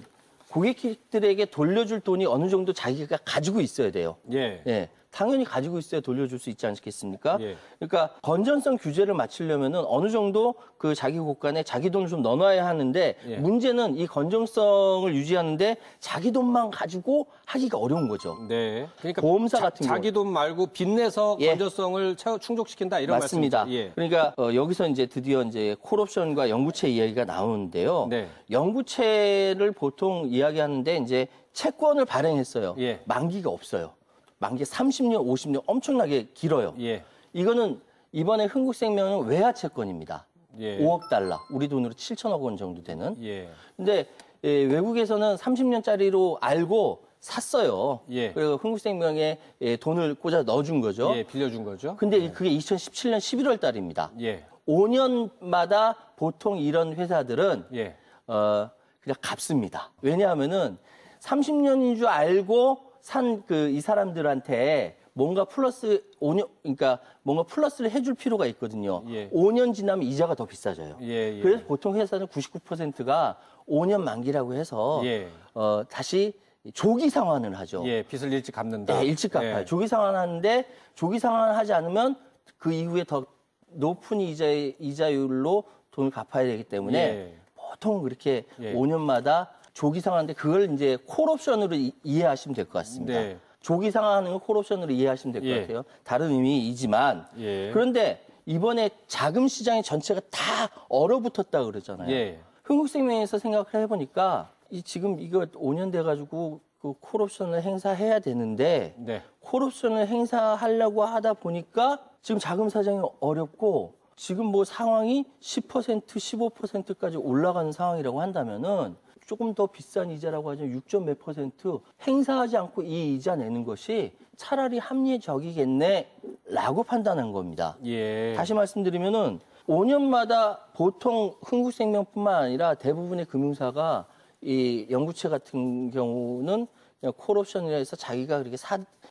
Speaker 3: 고객들에게 돌려줄 돈이 어느 정도 자기가 가지고 있어야 돼요.
Speaker 1: 예.
Speaker 3: 예. 당연히 가지고 있어야 돌려줄 수 있지 않겠습니까?
Speaker 1: 예.
Speaker 3: 그러니까 건전성 규제를 맞추려면은 어느 정도 그 자기 곳간에 자기 돈을 좀 넣어놔야 하는데
Speaker 1: 예.
Speaker 3: 문제는 이 건전성을 유지하는데 자기 돈만 가지고 하기가 어려운 거죠.
Speaker 1: 네. 그러니까
Speaker 3: 보험사 같은
Speaker 1: 자기 돈 말고 빚내서
Speaker 3: 예.
Speaker 1: 건전성을 충족시킨다 이런
Speaker 3: 맞습니다.
Speaker 1: 말씀이죠. 예.
Speaker 3: 그러니까 여기서 이제 드디어 이제 콜옵션과 영구채 이야기가 나오는데요.
Speaker 1: 네.
Speaker 3: 영구채를 보통 이야기하는데 이제 채권을 발행했어요.
Speaker 1: 예.
Speaker 3: 만기가 없어요. 만기 30년, 50년 엄청나게 길어요.
Speaker 1: 예.
Speaker 3: 이거는 이번에 흥국생명은 외화 채권입니다.
Speaker 1: 예.
Speaker 3: 5억 달러, 우리 돈으로 7천억 원 정도 되는.
Speaker 1: 예.
Speaker 3: 근데 외국에서는 30년짜리로 알고 샀어요.
Speaker 1: 예.
Speaker 3: 그리고 흥국생명에 돈을 꽂아 넣어준 거죠.
Speaker 1: 예, 빌려준 거죠.
Speaker 3: 근데 그게 2017년 11월 달입니다.
Speaker 1: 예.
Speaker 3: 5년마다 보통 이런 회사들은
Speaker 1: 예.
Speaker 3: 그냥 갚습니다. 왜냐하면은 30년인 줄 알고 산 이 사람들한테 뭔가 플러스 5년, 그러니까 뭔가 플러스를 해줄 필요가 있거든요.
Speaker 1: 예.
Speaker 3: 5년 지나면 이자가 더 비싸져요.
Speaker 1: 예, 예.
Speaker 3: 그래서 보통 회사는 99%가 5년 만기라고 해서
Speaker 1: 예.
Speaker 3: 다시 조기 상환을 하죠.
Speaker 1: 예, 빚을 일찍 갚는다.
Speaker 3: 네, 일찍 갚아요.
Speaker 1: 예.
Speaker 3: 조기 상환하는데 조기 상환하지 않으면 그 이후에 더 높은 이자율로 돈을 갚아야 되기 때문에
Speaker 1: 예.
Speaker 3: 보통 그렇게
Speaker 1: 예.
Speaker 3: 5년마다 조기 상환인데 그걸 이제 콜옵션으로 이해하시면 될 것 같습니다.
Speaker 1: 네.
Speaker 3: 조기 상환하는 건 콜옵션으로 이해하시면 될 것
Speaker 1: 예.
Speaker 3: 같아요. 다른 의미이지만
Speaker 1: 예.
Speaker 3: 그런데 이번에 자금 시장의 전체가 다 얼어붙었다 그러잖아요.
Speaker 1: 예.
Speaker 3: 흥국생명에서 생각을 해보니까 지금 이거 5년 돼가지고 그 콜옵션을 행사해야 되는데
Speaker 1: 네.
Speaker 3: 콜옵션을 행사하려고 하다 보니까 지금 자금 사정이 어렵고 지금 뭐 상황이 10%, 15%까지 올라가는 상황이라고 한다면은 조금 더 비싼 이자라고 하죠. 6점 몇 %, 행사하지 않고 이 이자 내는 것이 차라리 합리적이겠네라고 판단한 겁니다.
Speaker 1: 예.
Speaker 3: 다시 말씀드리면은 5년마다 보통 흥국생명뿐만 아니라 대부분의 금융사가 이 영구채 같은 경우는 그냥 콜옵션이라 해서 자기가 그렇게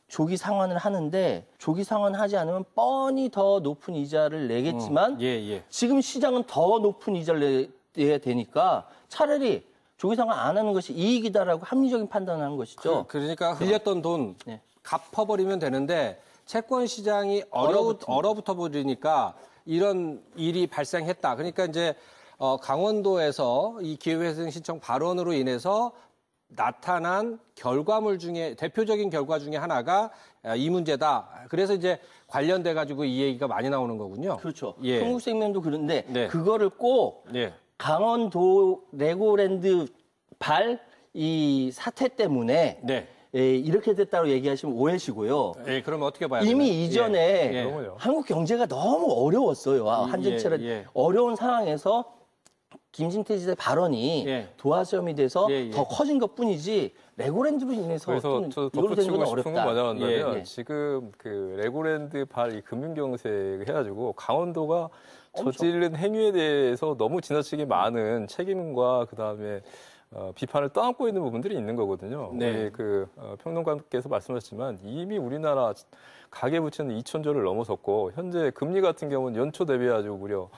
Speaker 3: 조기 상환을 하는데 조기 상환하지 않으면 뻔히 더 높은 이자를 내겠지만
Speaker 1: 예, 예.
Speaker 3: 지금 시장은 더 높은 이자를 내야 되니까 차라리 조기 상환 안 하는 것이 이익이다라고 합리적인 판단을 한 것이죠.
Speaker 1: 그러니까 빌렸던 돈
Speaker 3: 네.
Speaker 1: 갚아버리면 되는데 채권 시장이 얼어붙어 버리니까 이런 일이 발생했다. 그러니까 이제 강원도에서 이 기회회생 신청 발언으로 인해서 나타난 결과물 중에 대표적인 결과 중에 하나가 이 문제다. 그래서 이제 관련돼 가지고 이 얘기가 많이 나오는 거군요.
Speaker 3: 그렇죠.
Speaker 1: 예.
Speaker 3: 흥국생명도 그런데
Speaker 1: 네.
Speaker 3: 그거를 꼭
Speaker 1: 예.
Speaker 3: 강원도 레고랜드 발 이 사태 때문에
Speaker 1: 네.
Speaker 3: 이렇게 됐다고 얘기하시면 오해시고요.
Speaker 1: 예, 그러면 어떻게 봐야
Speaker 3: 이미
Speaker 1: 되나요?
Speaker 3: 이전에
Speaker 1: 예.
Speaker 2: 그럼요.
Speaker 3: 한국 경제가 너무 어려웠어요. 한전채를
Speaker 1: 예.
Speaker 3: 어려운 상황에서 김진태 지사의 발언이 도화점이 돼서 더 커진 것뿐이지 레고랜드로 인해서
Speaker 2: 그래서 저
Speaker 3: 이걸로 되는 건
Speaker 2: 덧붙이고 싶은 건
Speaker 3: 어렵다.
Speaker 2: 뭐냐면 지금 그 레고랜드 발 이 금융경색 해가지고 강원도가 저지른 행위에 대해서 너무 지나치게 많은 책임과 그다음에 비판을 떠안고 있는 부분들이 있는 거거든요. 우리 평론가께서 말씀하셨지만 이미 우리나라 가계부채는 2,000조를 넘어섰고 현재 금리 같은 경우는 연초 대비해가지고 무려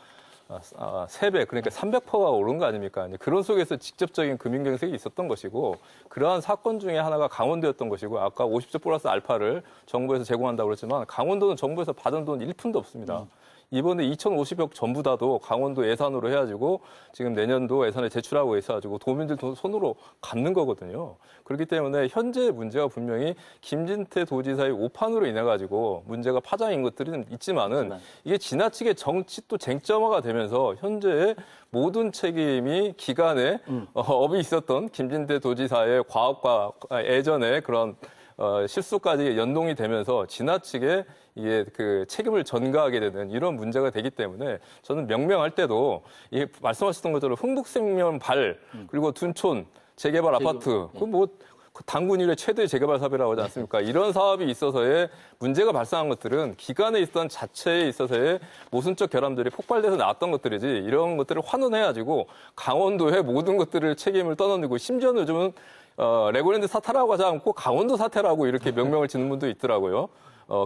Speaker 2: 3배, 그러니까 300%가 오른 거 아닙니까? 그런 속에서 직접적인 금융경색이 있었던 것이고 그러한 사건 중에 하나가 강원도였던 것이고 아까 50조 플러스 알파를 정부에서 제공한다고 그랬지만 강원도는 정부에서 받은 돈 1푼도 없습니다. 이번에 2,050억 전부 다도 강원도 예산으로 해가지고 지금 내년도 예산에 제출하고 있어가지고 도민들 돈 손으로 갚는 거거든요. 그렇기 때문에 현재의 문제가 분명히 김진태 도지사의 오판으로 인해가지고 문제가 파장인 것들은 있지만은 이게 지나치게 정치 또 쟁점화가 되면서 현재의 모든 책임이 기간에 업이 있었던 김진태 도지사의 과업과 예전에 그런 실수까지 연동이 되면서 지나치게 이게 그 책임을 전가하게 되는 이런 문제가 되기 때문에 저는 명명할 때도 이 말씀하셨던 것처럼 흥북생명 발 그리고 둔촌 재개발 아파트 그 뭐 당군 이래 최대 재개발 사업이라고 하지 않습니까? 이런 사업이 있어서의 문제가 발생한 것들은 기간에 있었던 자체에 있어서의 모순적 결함들이 폭발돼서 나왔던 것들이지 이런 것들을 환원해가지고 강원도의 모든 것들을 책임을 떠넘기고 심지어는 요즘은 레고랜드 사태라고 하지 않고 강원도 사태라고 이렇게 명명을 짓는 분도 있더라고요.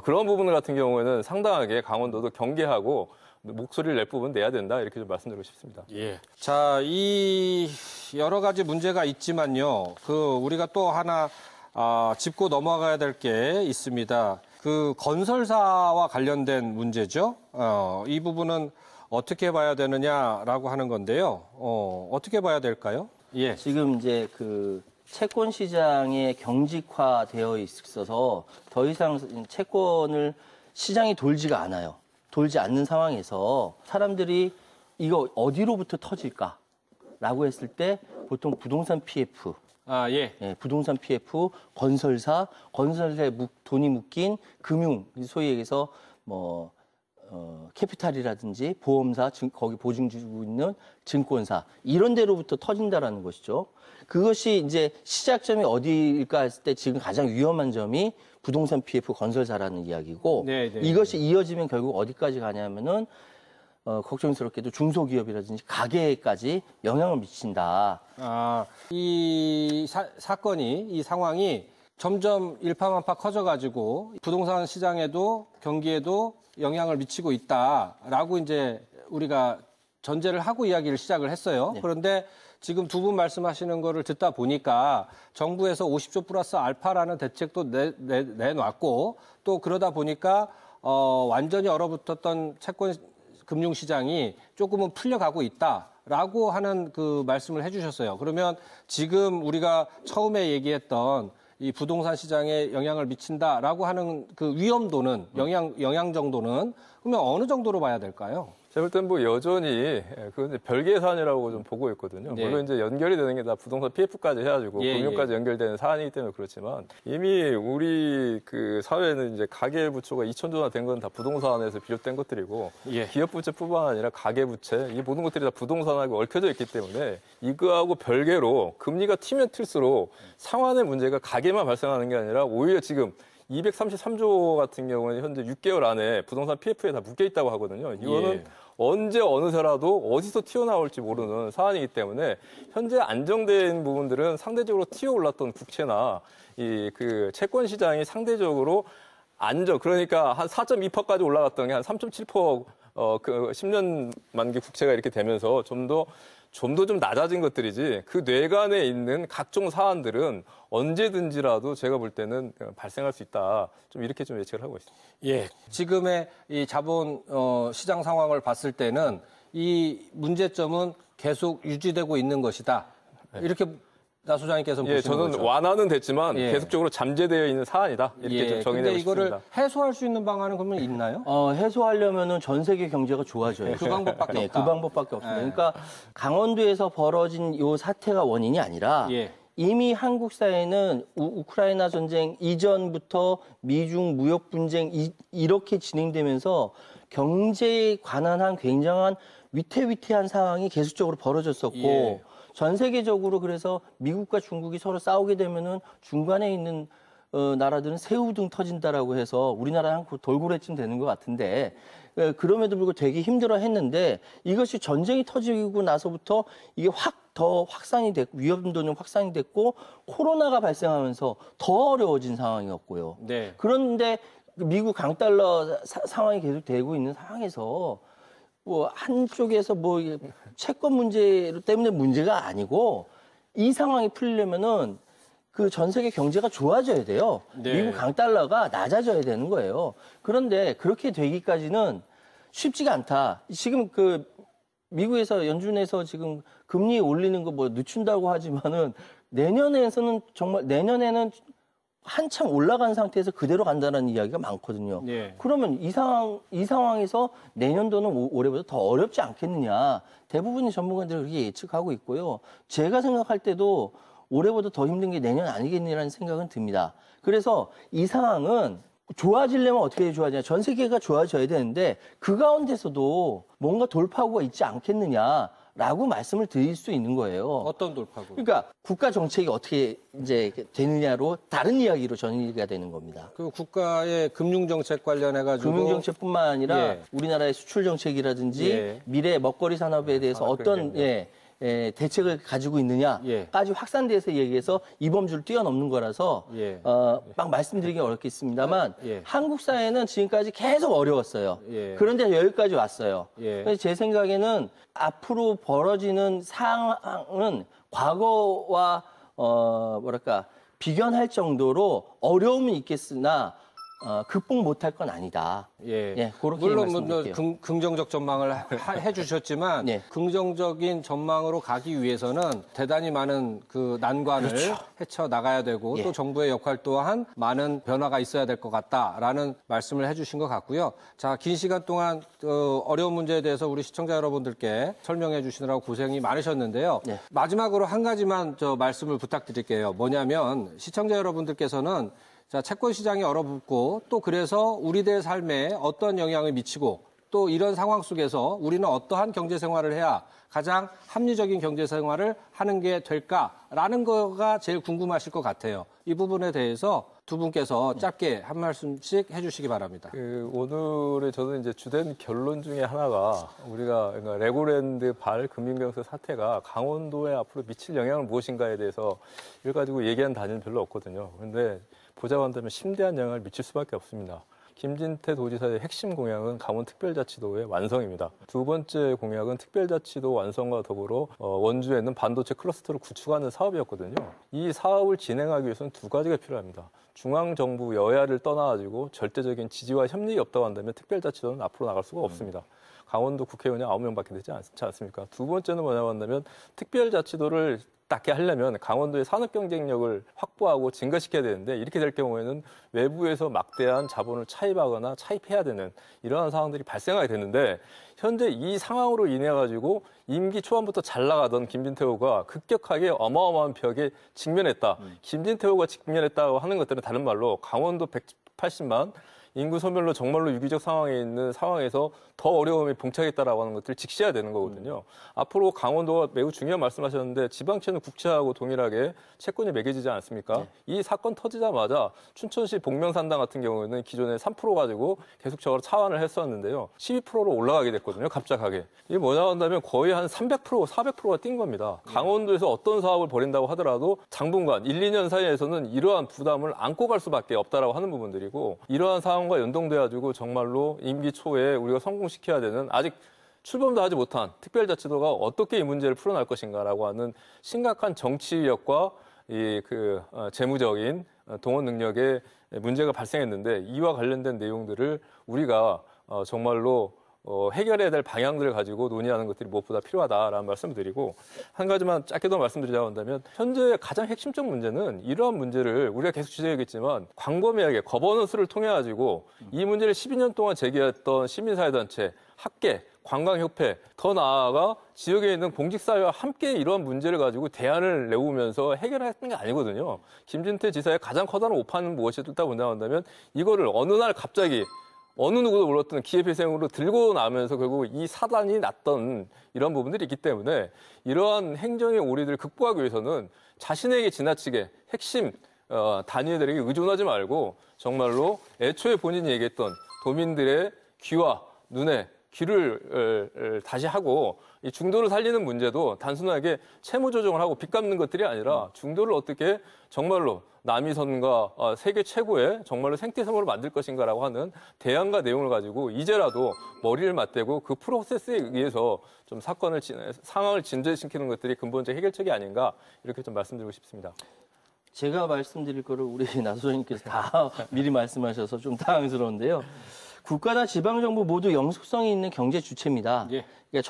Speaker 2: 그런 부분 같은 경우에는 상당하게 강원도도 경계하고 목소리를 낼 부분 내야 된다 이렇게 좀 말씀드리고 싶습니다.
Speaker 1: 자, 이 여러 가지 문제가 있지만요. 우리가 또 하나 짚고 넘어가야 될 게 있습니다. 건설사와 관련된 문제죠. 이 부분은 어떻게 봐야 되느냐라고 하는 건데요. 어떻게 봐야 될까요?
Speaker 3: 지금 이제 채권 시장에 경직화되어 있어서 더 이상 채권을 시장이 돌지가 않아요. 돌지 않는 상황에서 사람들이 이거 어디로부터 터질까라고 했을 때 보통 부동산 PF, 부동산 PF, 건설사에 돈이 묶인 금융, 소위 얘기해서 캐피탈이라든지 보험사, 거기 보증 주고 있는 증권사 이런 데로부터 터진다라는 것이죠. 그것이 이제 시작점이 어디일까 했을 때 지금 가장 위험한 점이 부동산 PF 건설사라는 이야기고 이것이 이어지면 결국 어디까지 가냐면은 걱정스럽게도 중소기업이라든지 가게까지 영향을 미친다.
Speaker 1: 이 상황이 점점 일파만파 커져가지고 부동산 시장에도 경기에도 영향을 미치고 있다라고 이제 우리가 전제를 하고 이야기를 시작을 했어요. 그런데 지금 두 분 말씀하시는 거를 듣다 보니까 정부에서 50조 플러스 알파라는 대책도 내놨고 또 그러다 보니까 완전히 얼어붙었던 채권 금융시장이 조금은 풀려가고 있다라고 하는 말씀을 해주셨어요. 그러면 지금 우리가 처음에 얘기했던 이 부동산 시장에 영향을 미친다라고 하는 위험도는 영향 정도는 그러면 어느 정도로 봐야 될까요?
Speaker 2: 제가 볼 때는 여전히 그건 별개의 사안이라고 좀 보고 있거든요. 물론 이제 연결이 되는 게 다 부동산 PF까지 해가지고 금융까지 연결되는 사안이기 때문에 그렇지만 이미 우리 사회는 이제 가계부채가 2,000조나 된 건 다 부동산에서 비롯된 것들이고 기업부채뿐만 아니라 가계부채 이 모든 것들이 다 부동산하고 얽혀져 있기 때문에 이거하고 별개로 금리가 튀면 튈수록 상환의 문제가 가계만 발생하는 게 아니라 오히려 지금 233조 같은 경우는 현재 6개월 안에 부동산 PF에 다 묶여 있다고 하거든요. 이거는 언제 어느새라도 어디서 튀어나올지 모르는 사안이기 때문에 현재 안정된 부분들은 상대적으로 튀어올랐던 국채나 채권 시장이 상대적으로 그러니까 한 4.2%까지 올라갔던 게 한 3.7% 10년 만기 국채가 이렇게 되면서 좀 더 좀 낮아진 것들이지 그 뇌관에 있는 각종 사안들은 언제든지라도 제가 볼 때는 발생할 수 있다. 좀 이렇게 좀 예측을 하고 있습니다.
Speaker 1: 지금의 이 자본 시장 상황을 봤을 때는 이 문제점은 계속 유지되고 있는 것이다. 이렇게 나 소장님께서는 보시는
Speaker 2: 저는
Speaker 1: 거죠?
Speaker 2: 완화는 됐지만 계속적으로 잠재되어 있는 사안이다. 이렇게 좀 정의내고 싶습니다.
Speaker 1: 이거를 해소할 수 있는 방안은 그러면 있나요?
Speaker 3: 해소하려면은 전 세계 경제가 좋아져요.
Speaker 1: 그 방법밖에 없다.
Speaker 3: 그 방법밖에 없습니다. 그러니까 강원도에서 벌어진 이 사태가 원인이 아니라 이미 한국 사회는 우크라이나 전쟁 이전부터 미중 무역 분쟁 이렇게 진행되면서 경제에 관한 한 굉장한 위태위태한 상황이 계속적으로 벌어졌었고
Speaker 1: 예.
Speaker 3: 전 세계적으로 그래서 미국과 중국이 서로 싸우게 되면은 중간에 있는 나라들은 새우등 터진다라고 해서 우리나라 한 돌고래쯤 되는 것 같은데 그럼에도 불구하고 되게 힘들어했는데 이것이 전쟁이 터지고 나서부터 이게 더 확산이 됐고 위험도는 확산이 됐고 코로나가 발생하면서 더 어려워진 상황이었고요.
Speaker 1: 네.
Speaker 3: 그런데 미국 강달러 상황이 계속 되고 있는 상황에서 뭐 한쪽에서 뭐 채권 문제 때문에 문제가 아니고 이 상황이 풀리려면은 그 전 세계 경제가 좋아져야 돼요.
Speaker 1: 네.
Speaker 3: 미국 강달러가 낮아져야 되는 거예요. 그런데 그렇게 되기까지는 쉽지가 않다. 지금 그 미국에서 연준에서 지금 금리 올리는 거 뭐 늦춘다고 하지만은 내년에는 한참 올라간 상태에서 그대로 간다는 이야기가 많거든요.
Speaker 1: 예.
Speaker 3: 그러면 이 상황에서 내년도는 올해보다 더 어렵지 않겠느냐. 대부분의 전문가들이 그렇게 예측하고 있고요. 제가 생각할 때도 올해보다 더 힘든 게 내년 아니겠느냐는 생각은 듭니다. 그래서 이 상황은 좋아지려면 어떻게 좋아지냐. 전 세계가 좋아져야 되는데 그 가운데서도 뭔가 돌파구가 있지 않겠느냐라고 말씀을 드릴 수 있는 거예요.
Speaker 1: 어떤 돌파구?
Speaker 3: 그러니까 국가 정책이 어떻게 이제 되느냐로 다른 이야기로 전이가 되는 겁니다.
Speaker 1: 그 국가의 금융 정책 관련해 가지고
Speaker 3: 금융 정책뿐만 아니라
Speaker 1: 예.
Speaker 3: 우리나라의 수출 정책이라든지
Speaker 1: 예.
Speaker 3: 미래 먹거리 산업에 대해서 어떤 대책을 가지고 있느냐까지 확산돼서 얘기해서 이 범주를 뛰어넘는 거라서
Speaker 1: 예.
Speaker 3: 막 말씀드리기 어렵겠습니다만
Speaker 1: 예.
Speaker 3: 한국 사회는 지금까지 계속 어려웠어요.
Speaker 1: 예.
Speaker 3: 그런데 여기까지 왔어요.
Speaker 1: 예.
Speaker 3: 그래서 제 생각에는 앞으로 벌어지는 상황은 과거와 비견할 정도로 어려움은 있겠으나 극복 못할 건 아니다.
Speaker 1: 예.
Speaker 3: 그렇게
Speaker 1: 물론
Speaker 3: 말씀드릴게요.
Speaker 1: 긍정적 전망을 해주셨지만
Speaker 3: 네.
Speaker 1: 긍정적인 전망으로 가기 위해서는 대단히 많은 그 난관을
Speaker 3: 그렇죠.
Speaker 1: 헤쳐 나가야 되고
Speaker 3: 예.
Speaker 1: 또 정부의 역할 또한 많은 변화가 있어야 될 것 같다라는 말씀을 해주신 것 같고요. 자, 긴 시간 동안 어려운 문제에 대해서 우리 시청자 여러분들께 설명해 주시느라고 고생이 많으셨는데요.
Speaker 3: 네.
Speaker 1: 마지막으로 한 가지만 말씀을 부탁드릴게요. 뭐냐면 시청자 여러분들께서는 자, 채권 시장이 얼어붙고 또 그래서 우리들 삶에 어떤 영향을 미치고 또 이런 상황 속에서 우리는 어떠한 경제 생활을 해야 가장 합리적인 경제 생활을 하는 게 될까라는 거가 제일 궁금하실 것 같아요. 이 부분에 대해서 두 분께서 짧게 한 말씀씩 해주시기 바랍니다.
Speaker 2: 오늘의 저는 이제 주된 결론 중에 하나가 우리가 그러니까 레고랜드 금융경제 사태가 강원도에 앞으로 미칠 영향은 무엇인가에 대해서 이걸 가지고 얘기하는 단위는 별로 없거든요. 그런데 보자고 한다면 심대한 영향을 미칠 수밖에 없습니다. 김진태 도지사의 핵심 공약은 강원특별자치도의 완성입니다. 두 번째 공약은 특별자치도 완성과 더불어 원주에 있는 반도체 클러스터를 구축하는 사업이었거든요. 이 사업을 진행하기 위해서는 두 가지가 필요합니다. 중앙정부 여야를 떠나가지고 절대적인 지지와 협력이 없다고 한다면 특별자치도는 앞으로 나갈 수가 없습니다. 강원도 국회의원이 9명밖에 되지 않지 않습니까? 두 번째는 뭐냐고 한다면 특별자치도를 닦게 하려면 강원도의 산업 경쟁력을 확보하고 증가시켜야 되는데 이렇게 될 경우에는 외부에서 막대한 자본을 차입하거나 차입해야 되는 이러한 상황들이 발생하게 되는데 현재 이 상황으로 인해 가지고 임기 초반부터 잘 나가던 김진태 후보가 급격하게 어마어마한 벽에 직면했다. 김진태 후보가 직면했다고 하는 것들은 다른 말로 강원도 180만 인구 소멸로 정말로 위기적 상황에 있는 상황에서 더 어려움이 봉착했다라고 하는 것들을 직시해야 되는 거거든요. 앞으로 강원도가 매우 중요한 말씀하셨는데 지방채는 국채하고 동일하게 채권이 매겨지지 않습니까? 네. 이 사건 터지자마자 춘천시 복명산당 같은 경우에는 기존에 3% 가지고 계속 저걸 차환을 했었는데요. 12%로 올라가게 됐거든요. 갑작하게. 이게 뭐냐 한다면 거의 한 300%, 400%가 뛴 겁니다. 강원도에서 어떤 사업을 벌인다고 하더라도 당분간 1, 2년 사이에서는 이러한 부담을 안고 갈 수밖에 없다라고 하는 부분들이고 이러한 상황과 연동돼가지고 정말로 임기 초에 우리가 성공시켜야 되는 아직 출범도 하지 못한 특별자치도가 어떻게 이 문제를 풀어날 것인가라고 하는 심각한 정치력과 재무적인 동원 능력에 문제가 발생했는데 이와 관련된 내용들을 우리가 정말로 해결해야 될 방향들을 가지고 논의하는 것들이 무엇보다 필요하다라는 말씀을 드리고 한 가지만 짧게 더 말씀드리자고 한다면 현재 가장 핵심적 문제는 이러한 문제를 우리가 계속 지적했지만 광범위하게 거버넌스를 통해 가지고 이 문제를 12년 동안 제기했던 시민사회단체, 학계, 관광협회, 더 나아가 지역에 있는 공직사회와 함께 이러한 문제를 가지고 대안을 내오면서 해결했던 게 아니거든요. 김진태 지사의 가장 커다란 오판은 무엇이었다 본다고 한다면 이거를 어느 날 갑자기 어느 누구도 몰랐던 기업회생으로 들고 나면서 결국 이 사단이 났던 이런 부분들이 있기 때문에 이러한 행정의 오리들을 극복하기 위해서는 자신에게 지나치게 핵심 단위들에게 의존하지 말고 정말로 애초에 본인이 얘기했던 도민들의 귀와 눈에 귀를 다시 하고 이 중도를 살리는 문제도 단순하게 채무 조정을 하고 빚 갚는 것들이 아니라 중도를 어떻게 정말로 남이선과 세계 최고의 정말로 생태섬으로 만들 것인가라고 하는 대안과 내용을 가지고 이제라도 머리를 맞대고 그 프로세스에 의해서 좀 상황을 진전시키는 것들이 근본적 해결책이 아닌가 이렇게 좀 말씀드리고 싶습니다.
Speaker 3: 제가 말씀드릴 거를 우리 나 소장님께서 다 미리 말씀하셔서 좀 당황스러운데요. 국가나 지방정부 모두 영속성이 있는 경제 주체입니다.
Speaker 1: 예.
Speaker 3: 그러니까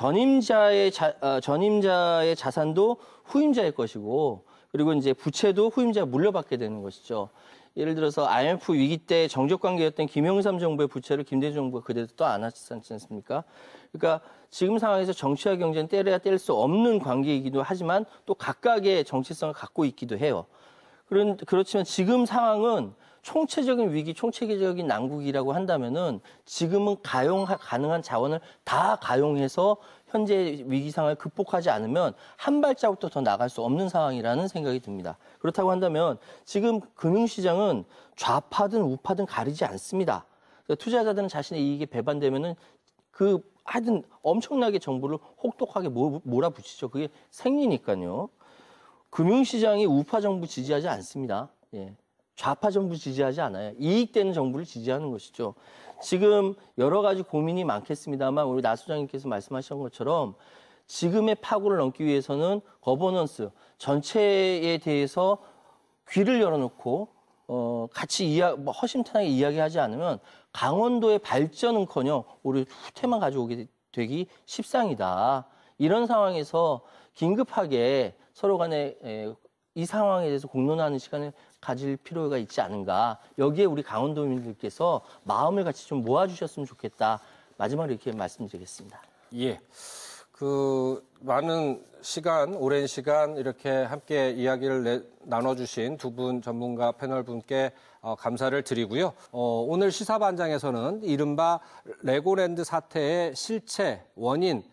Speaker 3: 전임자의 자산도 후임자의 것이고, 그리고 이제 부채도 후임자가 물려받게 되는 것이죠. 예를 들어서 IMF 위기 때 정적 관계였던 김영삼 정부의 부채를 김대중 정부가 그대로 또 안았지 않습니까? 그러니까 지금 상황에서 정치와 경제는 떼려야 뗄 수 없는 관계이기도 하지만 또 각각의 정체성을 갖고 있기도 해요. 그렇지만 지금 상황은 총체적인 위기, 총체적인 난국이라고 한다면은 지금은 가능한 자원을 다 가용해서 현재 위기 상황을 극복하지 않으면 한 발자국도 더 나갈 수 없는 상황이라는 생각이 듭니다. 그렇다고 한다면 지금 금융시장은 좌파든 우파든 가리지 않습니다. 그러니까 투자자들은 자신의 이익에 배반되면은 하여튼 엄청나게 정부를 혹독하게 몰아붙이죠. 그게 생리니까요. 금융시장이 우파 정부 지지하지 않습니다. 예. 좌파 정부 지지하지 않아요. 이익되는 정부를 지지하는 것이죠. 지금 여러 가지 고민이 많겠습니다만 우리 나 소장님께서 말씀하신 것처럼 지금의 파고를 넘기 위해서는 거버넌스 전체에 대해서 귀를 열어놓고 같이 허심탄회하게 이야기하지 않으면 강원도의 발전은커녕 오히려 후퇴만 가져오게 되기 십상이다. 이런 상황에서 긴급하게 서로 간에 이 상황에 대해서 공론하는 시간을 가질 필요가 있지 않은가. 여기에 우리 강원도민들께서 마음을 같이 좀 모아주셨으면 좋겠다. 마지막으로 이렇게 말씀드리겠습니다.
Speaker 1: 예. 많은 시간, 오랜 시간 이렇게 함께 이야기를 나눠주신 두 분 전문가 패널 분께 감사를 드리고요. 오늘 시사반장에서는 이른바 레고랜드 사태의 실체, 원인,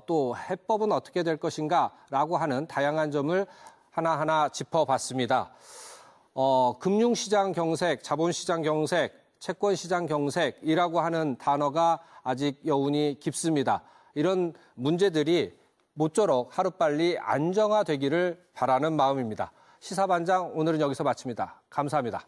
Speaker 1: 또 해법은 어떻게 될 것인가라고 하는 다양한 점을 하나하나 짚어봤습니다. 금융시장 경색, 자본시장 경색, 채권시장 경색이라고 하는 단어가 아직 여운이 깊습니다. 이런 문제들이 모쪼록 하루빨리 안정화되기를 바라는 마음입니다. 시사반장 오늘은 여기서 마칩니다. 감사합니다.